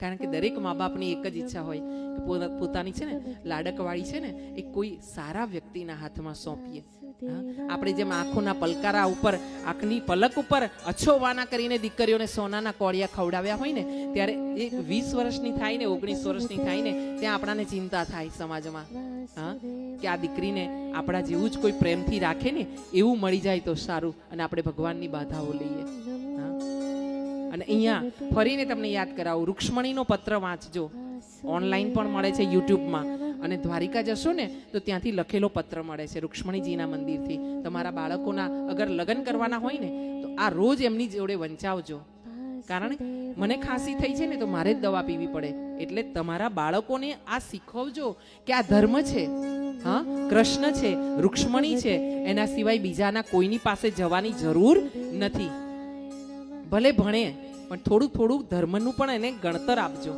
કારણ કે દરેક મા બાપની એક જ ઈચ્છા હોય કે પોતાની છે ને લાડકવાળી છે ને એ કોઈ સારા વ્યક્તિના હાથમાં સોંપીએ. આપણે જેમ આંખોના પલકારા ઉપર, આંખની પલક ઉપર અછોવાના કરીને દીકરીઓને સોનાના કોળિયા ખવડાવ્યા હોય ને, ત્યારે એ 20 વર્ષની થાય ને 19 વર્ષની થાય ને ત્યાં આપણાને ચિંતા થાય સમાજમાં, હા, કે આ દીકરીને આપણા જેવું જ કોઈ પ્રેમથી રાખે ને એવું મળી જાય તો સારું, અને આપણે ભગવાનની બાધાઓ લઈએ. અને અહીંયા ફરીને તમને યાદ કરાવું, રૂક્ષ્મણીનો પત્ર વાંચજો. ઓનલાઈન પણ મળે છે યુટ્યુબમાં, અને દ્વારિકા જશો ને તો ત્યાંથી લખેલો પત્ર મળે છે રૂક્ષ્મણીજીના મંદિરથી. તમારા બાળકોના અગર લગ્ન કરવાના હોય ને તો આ રોજ એમની જોડે વંચાવજો. કારણ મને ખાંસી થઈ છે ને તો મારે જ દવા પીવી પડે, એટલે તમારા બાળકોને આ શીખવજો કે આ ધર્મ છે, હા, કૃષ્ણ છે, રૂક્ષ્મણી છે, એના સિવાય બીજાના કોઈની પાસે જવાની જરૂર નથી. ભલે ભણે પણ થોડું થોડું ધર્મનું પણ એને ગણતર આપજો.